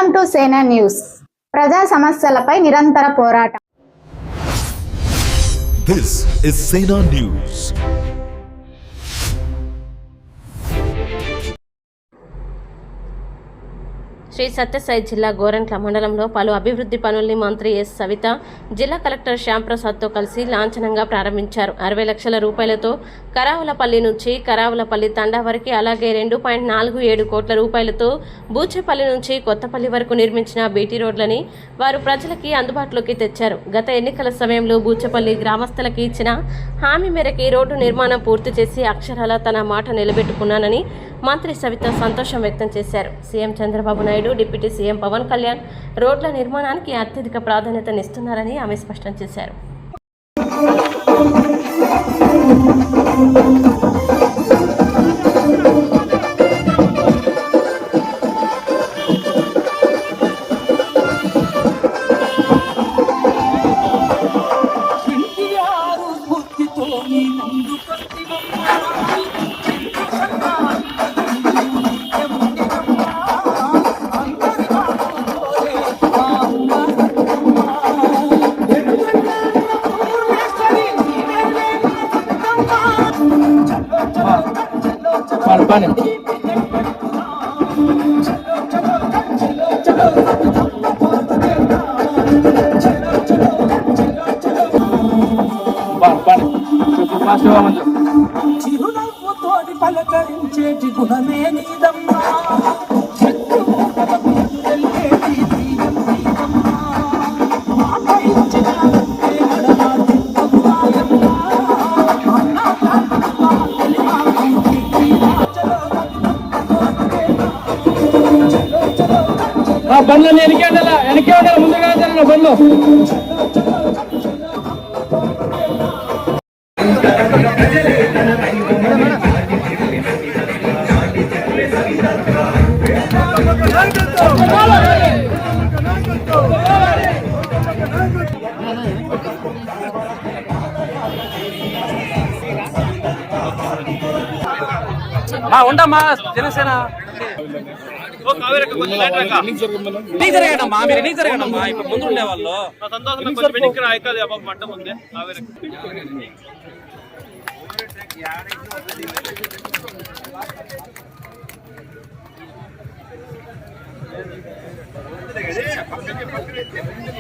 Welcome to సేనా news. ప్రజా సమస్యలపై నిరంతర పోరాటం. This is Sena News. Shri Sathya Sai జిల్లా గోరంట్ల మండలంలో పలు అభివృద్ధి పనుల్ని మంత్రి ఎస్ సవిత జిల్లా కలెక్టర్ శ్యాంప్రసాద్తో కలిసి లాంఛనంగా ప్రారంభించారు. 60 లక్షల రూపాయలతో కరావులపల్లి నుంచి కరావులపల్లి తండా వరకు, అలాగే 2.47 కోట్ల రూపాయలతో బూచేపల్లి నుంచి కొత్తపల్లి వరకు నిర్మించిన బీటీ రోడ్లని వారు ప్రజలకి అందుబాటులోకి తెచ్చారు. గత ఎన్నికల సమయంలో బూచేపల్లి గ్రామస్తులకి ఇచ్చిన హామీ మేరకు రోడ్డు నిర్మాణం పూర్తి చేసి అక్షరాల తన మాట నిలబెట్టుకున్నానని మంత్రి సవిత సంతోషం వ్యక్తం చేశారు. CM Chandrababu Naidu, deputy CM Pawan Kalyan రోడ్ల నిర్మాణానికి అత్యధిక ప్రాధాన్యతనిస్తున్నారని ఆమె స్పష్టం చేశారు. చిరునవ్వుతోటి పలకరించేటి గుణమే నీదమ్మా. బండ్లు వెనకే ఉండాలి, ముందుగా బండ్లు. ఉండమ్మా జనసేన జరగడమ్మా, మీరు ఎన్ని జరగడమ్మా, ఇప్పుడు ముందు ఉండే వాళ్ళు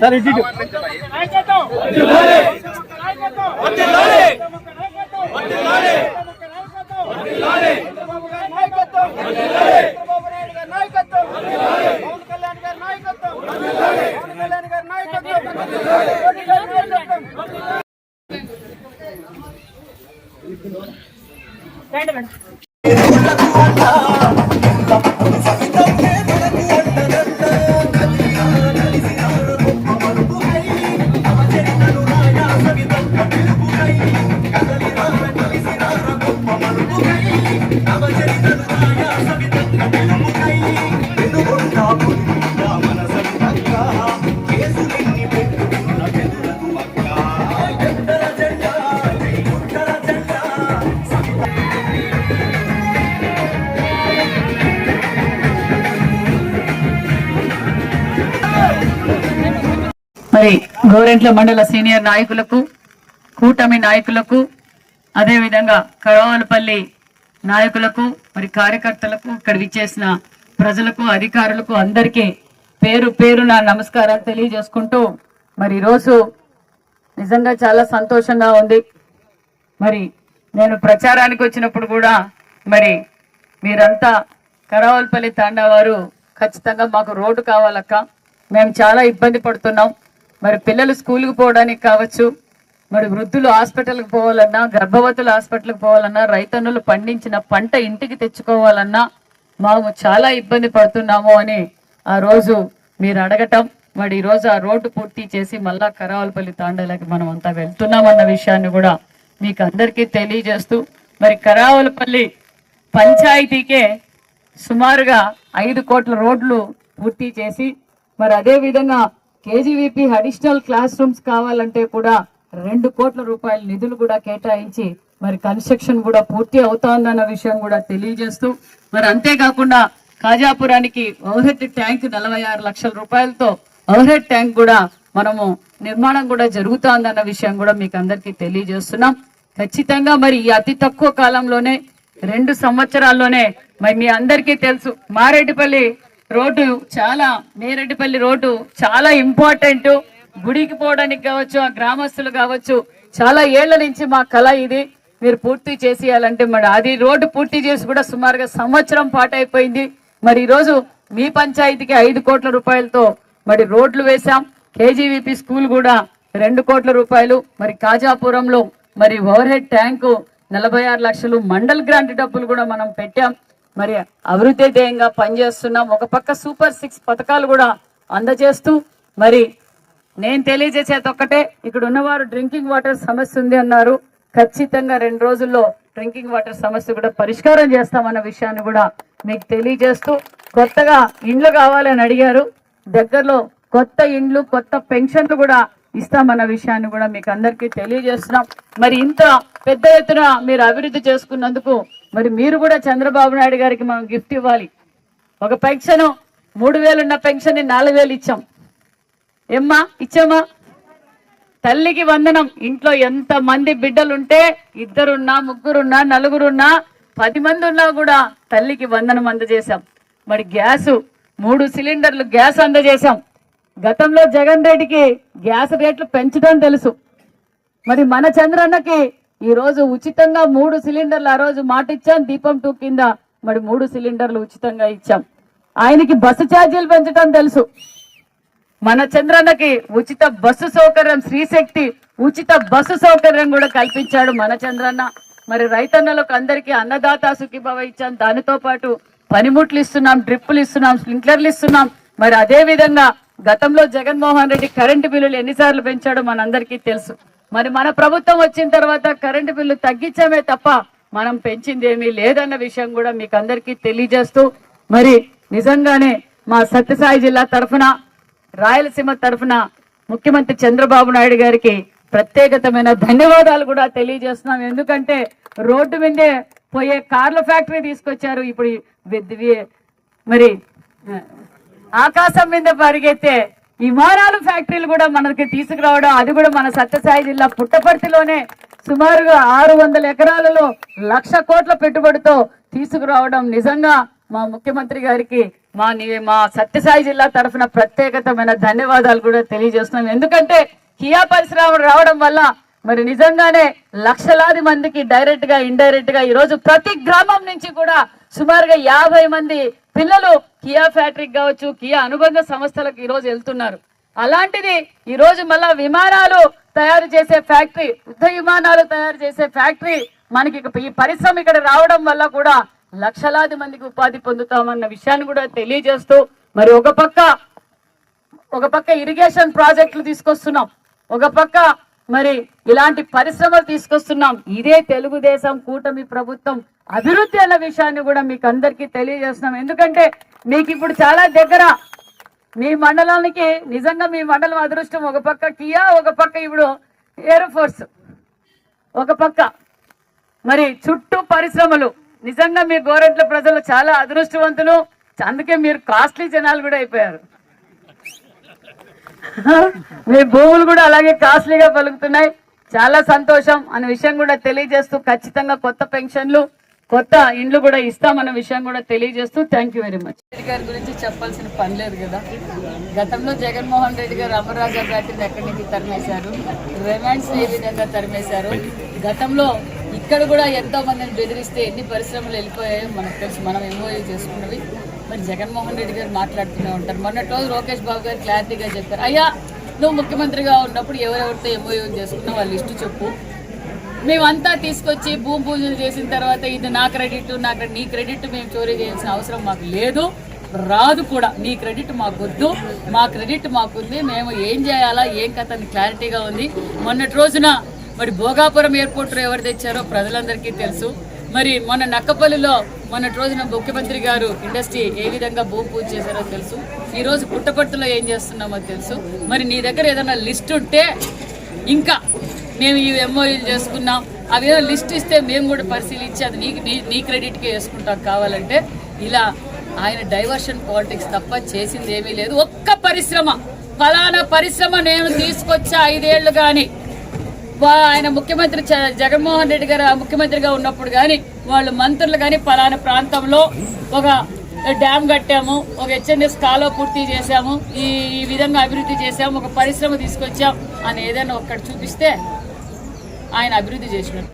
సార్ ఇటు మరి గోరెంట్ల మండల సీనియర్ నాయకులకు, కూటమి నాయకులకు, అదేవిధంగా కరావలపల్లి నాయకులకు, మరి కార్యకర్తలకు, ఇక్కడ విచ్చేసిన ప్రజలకు, అధికారులకు అందరికీ పేరు పేరు నా నమస్కారాలు తెలియజేసుకుంటూ, మరి ఈరోజు నిజంగా చాలా సంతోషంగా ఉంది. మరి నేను ప్రచారానికి వచ్చినప్పుడు కూడా మరి మీరంతా కరావలపల్లి తాండా వారు ఖచ్చితంగా మాకు రోడ్డు కావాలక్క, మేము చాలా ఇబ్బంది పడుతున్నాం, మరి పిల్లలు స్కూల్కి పోవడానికి కావచ్చు, మరి వృద్ధులు హాస్పిటల్కి పోవాలన్నా, గర్భవతులు హాస్పిటల్కి పోవాలన్నా, రైతన్నులు పండించిన పంట ఇంటికి తెచ్చుకోవాలన్నా మేము చాలా ఇబ్బంది పడుతున్నాము అని ఆ రోజు మీరు అడగటం, మరి ఈరోజు ఆ రోడ్డు పూర్తి చేసి మళ్ళా కరావలపల్లి తాండాలకి మనం అంతా వెళ్తున్నామన్న విషయాన్ని కూడా మీకు అందరికీ తెలియజేస్తూ, మరి కరావలపల్లి పంచాయతీకే సుమారుగా 5 కోట్ల రోడ్లు పూర్తి చేసి, మరి అదే విధంగా కేజీవీపీ అడిషనల్ క్లాస్ రూమ్స్ కావాలంటే కూడా 2 కోట్ల రూపాయల నిధులు కూడా కేటాయించి మరి కన్స్ట్రక్షన్ కూడా పూర్తి అవుతా ఉందన్న విషయం కూడా తెలియజేస్తూ, మరి అంతేకాకుండా కాజాపురానికి ఓవర్హెడ్ ట్యాంక్ 46 లక్షల రూపాయలతో ఓవర్హెడ్ ట్యాంక్ కూడా మనము నిర్మాణం కూడా జరుగుతోందన్న విషయం కూడా మీకు అందరికీ తెలియజేస్తున్నాం. ఖచ్చితంగా మరి ఈ అతి తక్కువ కాలంలోనే 2 సంవత్సరాల్లోనే మరి మీ అందరికీ తెలుసు మారేడుపల్లి రోడ్డు చాలా ఇంపార్టెంట్. గుడికి పోవడానికి కావచ్చు, ఆ గ్రామస్తులు కావచ్చు, చాలా ఏళ్ల నుంచి మా కళ ఇది. మీరు పూర్తి చేసేయాలంటే మరి అది రోడ్డు పూర్తి చేసి కూడా సుమారుగా సంవత్సరం పాటు అయిపోయింది. మరి ఈరోజు మీ పంచాయతీకి 5 కోట్ల రూపాయలతో మరి రోడ్లు వేశాం. కేజీవీపీ స్కూల్ కూడా 2 కోట్ల రూపాయలు. మరి కాజాపురంలో మరి ఓవర్ హెడ్ ట్యాంకు 46 లక్షలు మండల్ గ్రాంట్ డబ్బులు కూడా మనం పెట్టాం. మరి అభివృద్ధి ధ్యేయంగా పనిచేస్తున్నాం. ఒక పక్క సూపర్ 6 పథకాలు కూడా అందజేస్తూ మరి నేను తెలియజేసేది ఒక్కటే, ఇక్కడ ఉన్నవారు డ్రింకింగ్ వాటర్ సమస్య ఉంది అన్నారు. ఖచ్చితంగా 2 రోజుల్లో డ్రింకింగ్ వాటర్ సమస్య కూడా పరిష్కారం చేస్తామన్న విషయాన్ని కూడా మీకు తెలియజేస్తూ, కొత్తగా ఇండ్లు కావాలని అడిగారు. దగ్గరలో కొత్త ఇండ్లు, కొత్త పెన్షన్లు కూడా ఇస్తామన్న విషయాన్ని కూడా మీకు అందరికీ తెలియజేస్తున్నాం. మరి ఇంత పెద్ద ఎత్తున మీరు అభివృద్ధి చేసుకున్నందుకు మరి మీరు కూడా చంద్రబాబు నాయుడు గారికి మనం గిఫ్ట్ ఇవ్వాలి. ఒక పెన్షన్ 3,000 ఉన్న పెన్షన్ 4,000 ఇచ్చాం. ఏమ్మా ఇచ్చామా? తల్లికి వందనం. ఇంట్లో ఎంత మంది బిడ్డలుంటే 2 ఉన్నా, 3 ఉన్నా, 4 ఉన్నా, 10 మంది ఉన్నా కూడా తల్లికి వందనం అందజేశాం. మరి గ్యాస్ 3 సిలిండర్లు గ్యాస్ అందజేశాం. గతంలో జగన్ రెడ్డికి గ్యాస్ రేట్లు పెంచడం తెలుసు. మరి మన చంద్రన్నకి ఈ రోజు ఉచితంగా 3 సిలిండర్లు ఆ రోజు మాట ఇచ్చాం. దీపం 2 కింద మరి 3 సిలిండర్లు ఉచితంగా ఇచ్చాం. ఆయనకి బస్సు ఛార్జీలు పెంచడం తెలుసు. మన చంద్రన్నకి ఉచిత బస్సు సౌకర్యం, శ్రీశక్తి ఉచిత బస్సు సౌకర్యం కూడా కల్పించాడు మన చంద్రన్న. మరి రైతన్నలకు అందరికీ అన్నదాత సుఖీభవ ఇచ్చాం. దానితో పాటు పనిముట్లు ఇస్తున్నాం, డ్రిప్పులు ఇస్తున్నాం, స్ప్రింక్లర్లు ఇస్తున్నాం. మరి అదే విధంగా గతంలో జగన్మోహన్ రెడ్డి కరెంటు బిల్లులు ఎన్నిసార్లు పెంచాడో మనందరికీ తెలుసు. మరి మన ప్రభుత్వం వచ్చిన తర్వాత కరెంటు బిల్లు తగ్గించామే తప్ప మనం పెంచింది ఏమీ లేదన్న విషయం కూడా మీకు అందరికీ తెలియజేస్తూ, మరి నిజంగానే మా సత్యసాయి జిల్లా తరఫున, రాయలసీమ తరఫున ముఖ్యమంత్రి చంద్రబాబు నాయుడు గారికి ప్రత్యేకమైన ధన్యవాదాలు కూడా తెలియజేస్తున్నాం. ఎందుకంటే రోడ్డు మీదే పోయే కార్ల ఫ్యాక్టరీ తీసుకొచ్చారు. ఇప్పుడు మరి ఆకాశం మీద పరిగెత్తే విమానాలు ఫ్యాక్టరీలు కూడా మనకి తీసుకురావడం, అది కూడా మన సత్యసాయి జిల్లా పుట్టపర్తిలోనే సుమారుగా 600 ఎకరాలలో 1,00,000 కోట్ల పెట్టుబడితో తీసుకురావడం నిజంగా మా ముఖ్యమంత్రి గారికి మా సత్యసాయి జిల్లా తరఫున ప్రత్యేకమైన ధన్యవాదాలు కూడా తెలియజేస్తున్నాం. ఎందుకంటే కియా పరిశ్రమ రావడం వల్ల మరి నిజంగానే లక్షలాది మందికి డైరెక్ట్ గా, ఇండైరెక్ట్ గా ఈరోజు ప్రతి గ్రామం నుంచి కూడా సుమారుగా 50 మంది పిల్లలు కియా ఫ్యాక్టరీకి కావచ్చు, కియా అనుబంధ సంస్థలకు ఈరోజు వెళ్తున్నారు. అలాంటిది ఈరోజు మళ్ళా విమానాలు తయారు చేసే ఫ్యాక్టరీ, యుద్ధ విమానాలు తయారు చేసే ఫ్యాక్టరీ మనకి ఈ పరిశ్రమ ఇక్కడ రావడం వల్ల కూడా లక్షలాది మందికి ఉపాధి పొందుతామన్న విషయాన్ని కూడా తెలియజేస్తూ, మరి ఒక పక్క ఇరిగేషన్ ప్రాజెక్టులు తీసుకొస్తున్నాం, ఒక పక్క మరి ఇలాంటి పరిశ్రమలు తీసుకొస్తున్నాం. ఇదే తెలుగుదేశం కూటమి ప్రభుత్వం అభివృద్ధి అన్న విషయాన్ని కూడా మీకు అందరికీ తెలియజేస్తున్నాం. ఎందుకంటే మీకు ఇప్పుడు చాలా దగ్గర మీ మండలానికి, నిజంగా మీ మండలం అదృష్టం. ఒక పక్క కియా, ఒక పక్క ఇప్పుడు ఎయిర్ ఫోర్స్, ఒక పక్క మరి చుట్టూ పరిశ్రమలు. నిజంగా మీ గోరంట్ల ప్రజలు చాలా అదృష్టవంతులు. అందుకే మీరు కాస్ట్లీ జనాలు కూడా అయిపోయారు. మీ భూములు కూడా అలాగే కాస్ట్లీగా పలుకుతున్నాయి. చాలా సంతోషం అనే విషయం కూడా తెలియజేస్తూ, ఖచ్చితంగా కొత్త పెన్షన్లు, కొత్త ఇండ్లు కూడా ఇస్తామన్న విషయం కూడా తెలియజేస్తూ thank you very much. Reddy గారి గురించి చెప్పాల్సిన పని లేదు కదా. గతంలో జగన్మోహన్ రెడ్డి గారు అమరరాజా ఫ్యాక్టరీని ఎక్కడి నుంచి తరిమేశారు, రిమాండ్స్ ఏ విధంగా తరిమేశారు. గతంలో ఇక్కడ కూడా ఎంతో మందిని బెదిరిస్తే ఎన్ని పరిశ్రమలు వెళ్ళిపోయాయో మనకు తెలుసు. మనం ఎంఓయూ చేసుకున్నవి. మరి జగన్మోహన్ రెడ్డి గారు మాట్లాడుతూనే ఉంటారు. మొన్నటి రోజు లోకేష్ బాబు గారు క్లారిటీగా చెప్పారు, అయ్యా నువ్వు ముఖ్యమంత్రిగా ఉన్నప్పుడు ఎవరెవరితో ఎంఓయూ చేసుకున్నా వాళ్ళ లిస్టు చెప్పు, మేమంతా తీసుకొచ్చి భూమి పూజలు చేసిన తర్వాత ఇది నా క్రెడిట్, నీ క్రెడిట్ మేము చోరీ చేయాల్సిన అవసరం మాకు లేదు, రాదు కూడా. నీ క్రెడిట్ మాకు వద్దు, మా క్రెడిట్ మాకుంది, మేము ఏం చేయాలా ఏం కథ అని క్లారిటీగా ఉంది. మొన్నటి రోజున మరి భోగాపురం ఎయిర్పోర్ట్ ఎవరు తెచ్చారో ప్రజలందరికీ తెలుసు. మరి మొన్న నక్కపల్లిలో మొన్నటి రోజున ముఖ్యమంత్రి గారు ఇండస్ట్రీ ఏ విధంగా భూమి పూజ చేశారో తెలుసు. ఈరోజు పుట్టపర్తిలో ఏం చేస్తున్నామో తెలుసు. మరి నీ దగ్గర ఏదైనా లిస్ట్ ఉంటే, ఇంకా మేము ఈ ఎంఓయూలు చేసుకున్నాం అవి లిస్ట్ ఇస్తే మేము కూడా పరిశీలించి అది నీ క్రెడిట్కే వేసుకుంటాం కావాలంటే. ఇలా ఆయన డైవర్షన్ పాలిటిక్స్ తప్ప చేసింది ఏమీ లేదు. ఒక్క పరిశ్రమ, ఫలానా పరిశ్రమ నేను తీసుకొచ్చా 5 ఏళ్లు కానీ ఆయన ముఖ్యమంత్రి జగన్మోహన్ రెడ్డి గారు ముఖ్యమంత్రిగా ఉన్నప్పుడు కానీ వాళ్ళు మంత్రులు కానీ ఫలానా ప్రాంతంలో ఒక డ్యామ్ కట్టాము, ఒక HNS కాలువ పూర్తి చేశాము, ఈ విధంగా అభివృద్ధి చేశాము, ఒక పరిశ్రమ తీసుకొచ్చాం అని ఏదైనా ఒక్కటి చూపిస్తే ఆయన అభివృద్ధి చేసినట్టు.